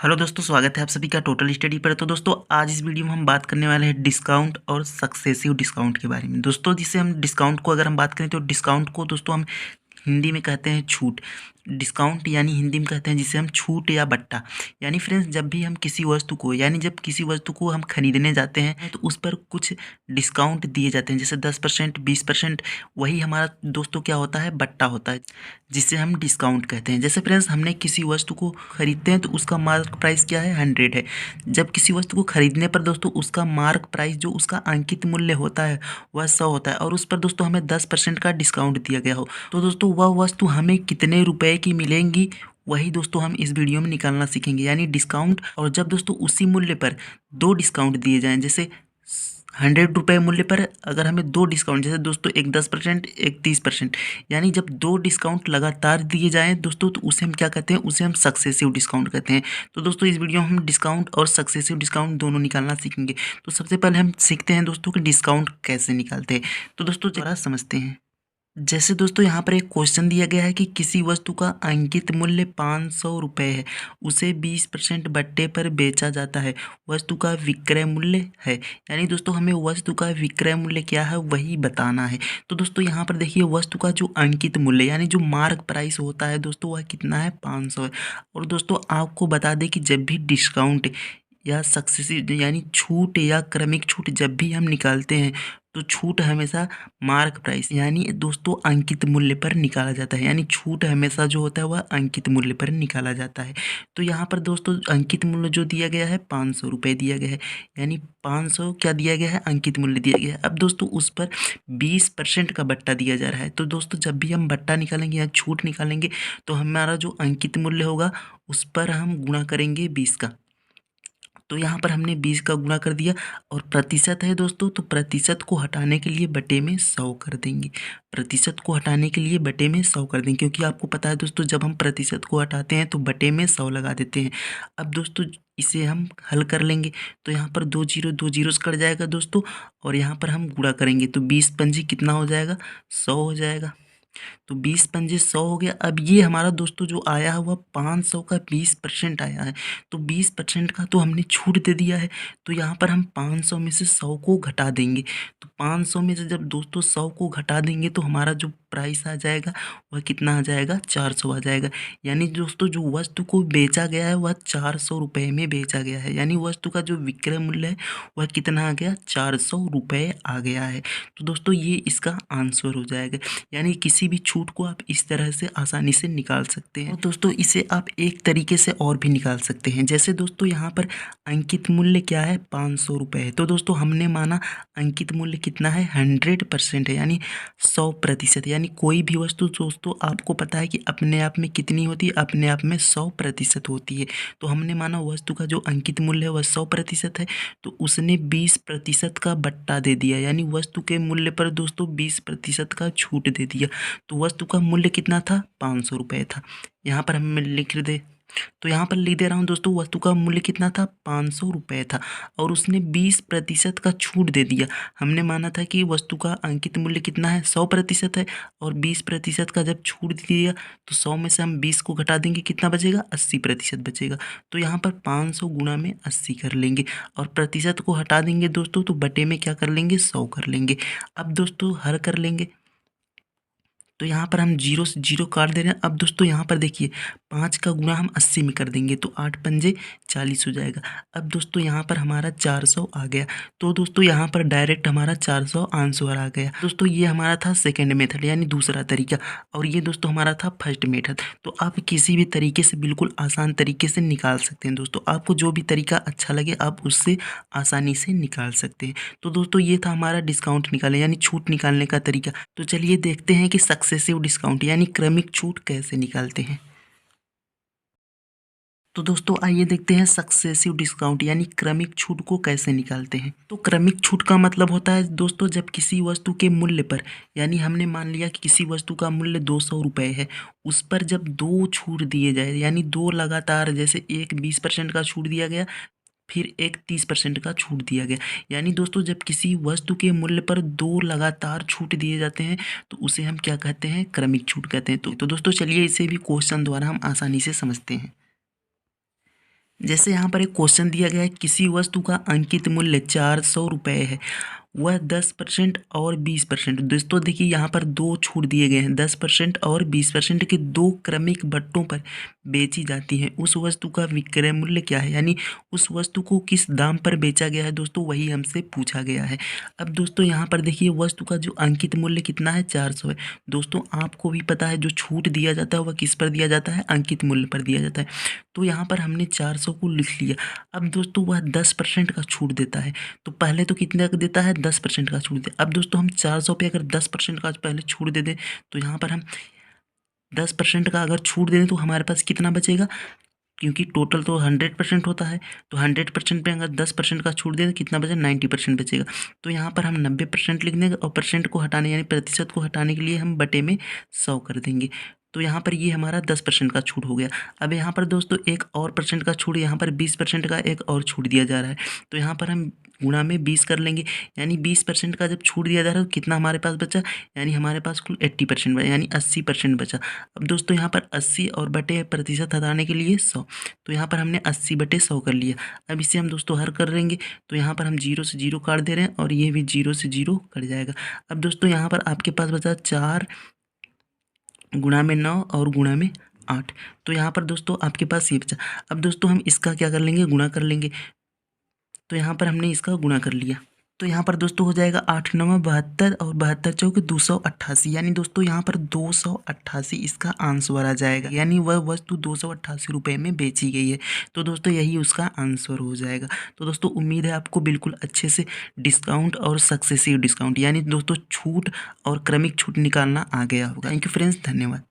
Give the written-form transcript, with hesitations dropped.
Hello दोस्तों, स्वागत है आप सभी का टोटल स्टडी पर। तो दोस्तों आज इस वीडियो में हम बात करने वाले हैं डिस्काउंट और सक्सेसिव डिस्काउंट के बारे में। दोस्तों जिसे हम डिस्काउंट को अगर हम बात करें तो डिस्काउंट को दोस्तों हम हिंदी में कहते हैं छूट। डिस्काउंट यानी हिंदी में कहते हैं जिसे हम छूट या बट्टा। यानी फ्रेंड्स जब भी हम किसी वस्तु को जब किसी वस्तु को हम खरीदने जाते हैं तो उस पर कुछ डिस्काउंट दिए जाते हैं, जैसे 10%, 20%। वही हमारा दोस्तों क्या होता है, बट्टा होता है, जिसे हम डिस्काउंट कहते हैं। जैसे फ्रेंड्स हमने किसी वस्तु को खरीदते हैं तो उसका मार्क प्राइस क्या है, 100 है। जब किसी वस्तु को खरीदने पर दोस्तों उसका मार्क प्राइस जो उसका अंकित मूल्य होता है वह 100 होता है और उस पर दोस्तों हमें 10% का डिस्काउंट दिया गया हो तो दोस्तों वह वस्तु हमें कितने रुपए की मिलेंगी, वही दोस्तों हम इस वीडियो में निकालना सीखेंगे, यानी डिस्काउंट। और जब दोस्तों उसी मूल्य पर दो डिस्काउंट दिए जाएं, जैसे 100 रुपये मूल्य पर अगर हमें दो डिस्काउंट, जैसे दोस्तों एक 10%, एक 30%, यानी जब दो डिस्काउंट लगातार दिए जाएं दोस्तों तो उसे हम क्या कहते हैं, उसे हम सक्सेसिव डिस्काउंट कहते हैं। तो दोस्तों इस वीडियो में हम डिस्काउंट और सक्सेसिव डिस्काउंट दोनों निकालना सीखेंगे। तो सबसे पहले हम सीखते हैं दोस्तों कि डिस्काउंट कैसे निकालते हैं। तो दोस्तों जरा समझते हैं। जैसे दोस्तों यहाँ पर एक क्वेश्चन दिया गया है कि किसी वस्तु का अंकित मूल्य 500 रुपये है, उसे 20% बट्टे पर बेचा जाता है, वस्तु का विक्रय मूल्य है। यानी दोस्तों हमें वस्तु का विक्रय मूल्य क्या है वही बताना है। तो दोस्तों यहाँ पर देखिए वस्तु का जो अंकित मूल्य यानी जो मार्क प्राइस होता है दोस्तों वह कितना है, 500 है। और दोस्तों आपको बता दें कि जब भी डिस्काउंट या सक्सेसिव यानी छूट या क्रमिक छूट जब भी हम निकालते हैं तो छूट हमेशा मार्क प्राइस यानी दोस्तों अंकित मूल्य पर निकाला जाता है। यानी छूट हमेशा जो होता है वह अंकित मूल्य पर निकाला जाता है। तो यहाँ पर दोस्तों अंकित मूल्य जो दिया गया है 500 रुपये दिया गया है, यानी 500 क्या दिया गया है, अंकित मूल्य दिया गया है। अब दोस्तों उस पर 20% का बट्टा दिया जा रहा है। तो दोस्तों जब भी हम बट्टा निकालेंगे या छूट निकालेंगे तो हमारा जो अंकित मूल्य होगा उस पर हम गुणा करेंगे 20 का। तो यहाँ पर हमने 20 का गुणा कर दिया। और प्रतिशत है दोस्तों, तो प्रतिशत को हटाने के लिए बटे में 100 कर देंगे। प्रतिशत को हटाने के लिए बटे में 100 कर देंगे, क्योंकि आपको पता है दोस्तों जब हम प्रतिशत को हटाते हैं तो बटे में 100 लगा देते हैं। अब दोस्तों इसे हम हल कर लेंगे तो यहाँ पर दो जीरो कट जाएगा दोस्तों, और यहाँ पर हम गुणा करेंगे तो 20 पंजी कितना हो जाएगा, 100 हो जाएगा। तो 20 पंजे 100 हो गया। अब ये हमारा दोस्तों जो आया है वह 500 का 20% आया है। तो 20% का तो हमने छूट दे दिया है। तो यहाँ पर हम 500 में से 100 को घटा देंगे। तो 500 में से जब दोस्तों 100 को घटा देंगे तो हमारा जो प्राइस आ जाएगा वह कितना आ जाएगा, 400 आ जाएगा। यानी दोस्तों जो वस्तु को बेचा गया है वह 400 रुपये में बेचा गया है। यानी वस्तु का जो विक्रय मूल्य है वह कितना आ गया, 400 रुपये आ गया है। तो दोस्तों ये इसका आंसर हो जाएगा। यानी किसी भी छूट को आप इस तरह से आसानी से निकाल सकते हैं। और दोस्तों इसे आप एक तरीके से और भी निकाल सकते हैं। जैसे दोस्तों यहाँ पर अंकित मूल्य क्या है, 500 रुपये है। तो दोस्तों हमने माना अंकित मूल्य कितना है, 100% है, यानी 100%। यानी कोई भी वस्तु दोस्तों आपको पता है कि अपने आप में कितनी होती है, अपने आप में 100% होती है। तो हमने माना वस्तु का जो अंकित मूल्य है वह 100% है, तो उसने 20% का बट्टा दे दिया, यानी वस्तु के मूल्य पर दोस्तों 20% का छूट दे दिया। तो वस्तु का मूल्य कितना था, 500 रुपये था। यहाँ पर हम लिख दे, तो यहाँ पर लिख दे रहा हूँ दोस्तों वस्तु का मूल्य कितना था, 500 रुपये था, और उसने 20% का छूट दे दिया। हमने माना था कि वस्तु का अंकित मूल्य कितना है, 100% है, और 20% का जब छूट दिया तो 100 में से हम 20 को घटा देंगे, कितना बचेगा, 80% बचेगा। तो यहाँ पर 500 गुणा में 80 कर लेंगे, और प्रतिशत को हटा देंगे दोस्तों तो बटे में क्या कर लेंगे, 100 कर लेंगे। अब दोस्तों हर कर लेंगे तो यहाँ पर हम जीरो से जीरो काट दे रहे हैं। अब दोस्तों यहाँ पर देखिए 5 का गुणा हम 80 में कर देंगे तो 8 पंजे 40 हो जाएगा। अब दोस्तों यहाँ पर हमारा 400 आ गया। तो दोस्तों यहाँ पर डायरेक्ट हमारा 400 आंसर आ गया। दोस्तों ये हमारा था सेकंड मेथड यानी दूसरा तरीका, और ये दोस्तों हमारा था फर्स्ट मेथड। तो आप किसी भी तरीके से बिल्कुल आसान तरीके से निकाल सकते हैं दोस्तों। आपको जो भी तरीका अच्छा लगे आप उससे आसानी से निकाल सकते हैं। तो दोस्तों ये था हमारा डिस्काउंट निकालने यानी छूट निकालने का तरीका। तो चलिए देखते हैं कि सक्सेसिव डिस्काउंट यानी क्रमिक छूट कैसे निकालते हैं। तो दोस्तों आइए देखते हैं सक्सेसिव डिस्काउंट यानी क्रमिक छूट को कैसे निकालते हैं। तो क्रमिक छूट का मतलब होता है दोस्तों जब किसी वस्तु के मूल्य पर, यानी हमने मान लिया कि किसी वस्तु का मूल्य 200 रुपये है, उस पर जब दो छूट दिए जाए, यानी दो लगातार, जैसे एक 20% का छूट दिया गया, फिर एक 30% का छूट दिया गया। यानी दोस्तों जब किसी वस्तु के मूल्य पर दो लगातार छूट दिए जाते हैं तो उसे हम क्या कहते हैं, क्रमिक छूट कहते हैं। तो दोस्तों चलिए इसे भी क्वेश्चन द्वारा हम आसानी से समझते हैं। जैसे यहाँ पर एक क्वेश्चन दिया गया है, किसी वस्तु का अंकित मूल्य 400 रुपये है, वह 10% और 20%। दोस्तों देखिए यहाँ पर दो छूट दिए गए हैं, 10% और 20% के दो क्रमिक बट्टों पर बेची जाती है। उस वस्तु का विक्रय मूल्य क्या है, यानी उस वस्तु को किस दाम पर बेचा गया है दोस्तों, वही हमसे पूछा गया है। अब दोस्तों यहाँ पर देखिए वस्तु का जो अंकित मूल्य कितना है, 400 है। दोस्तों आपको भी पता है जो छूट दिया जाता है वह किस पर दिया जाता है, अंकित मूल्य पर दिया जाता है। तो यहाँ पर हमने 400 को लिख लिया। अब दोस्तों वह 10% का छूट देता है, तो पहले तो कितने का देता है, 10% का छूट दे। अब दोस्तों हम 400 पे अगर 10% का पहले छूट दे दें, तो यहाँ पर हम 10% का अगर छूट दे दें तो हमारे पास कितना बचेगा, क्योंकि टोटल तो 100% होता है, तो 100% पे अगर 10% का छूट दें तो कितना बचेगा, 90% बचेगा। तो यहाँ पर हम 90% लिख देंगे और परसेंट को हटाने यानी प्रतिशत को हटाने के लिए हम बटे में 100 कर देंगे। तो यहाँ पर ये हमारा 10% का छूट हो गया। अब यहाँ पर दोस्तों एक और परसेंट का छूट, यहाँ पर 20% का एक और छूट दिया जा रहा है, तो यहाँ पर हम गुणा में 20 कर लेंगे, यानी 20% का जब छूट दिया जा रहा है तो कितना हमारे पास बचा, यानी हमारे पास कुल 80% बचा, यानी 80% बचा। अब दोस्तों यहाँ पर 80 और बटे प्रतिशत हटाने के लिए 100, तो यहाँ पर हमने 80/100 कर लिया। अब इसे हम दोस्तों हर कर लेंगे, तो यहाँ पर हम 0 से 0 काट दे रहे हैं और ये भी 0 से 0 कट जाएगा। अब दोस्तों यहाँ पर आपके पास बचा 4 गुणा में 9 और गुणा में 8, तो यहाँ पर दोस्तों आपके पास ये बचा। अब दोस्तों हम इसका क्या कर लेंगे, गुणा कर लेंगे, तो यहाँ पर हमने इसका गुणा कर लिया। तो यहाँ पर दोस्तों हो जाएगा 8 9 72 और 72 चौक 288, यानी दोस्तों यहाँ पर 288 इसका आंसर आ जाएगा, यानी वह वस्तु 288 रुपये में बेची गई है। तो दोस्तों यही उसका आंसर हो जाएगा। तो दोस्तों उम्मीद है आपको बिल्कुल अच्छे से डिस्काउंट और सक्सेसिव डिस्काउंट यानी दोस्तों छूट और क्रमिक छूट निकालना आ गया होगा। थैंक यू फ्रेंड्स, धन्यवाद।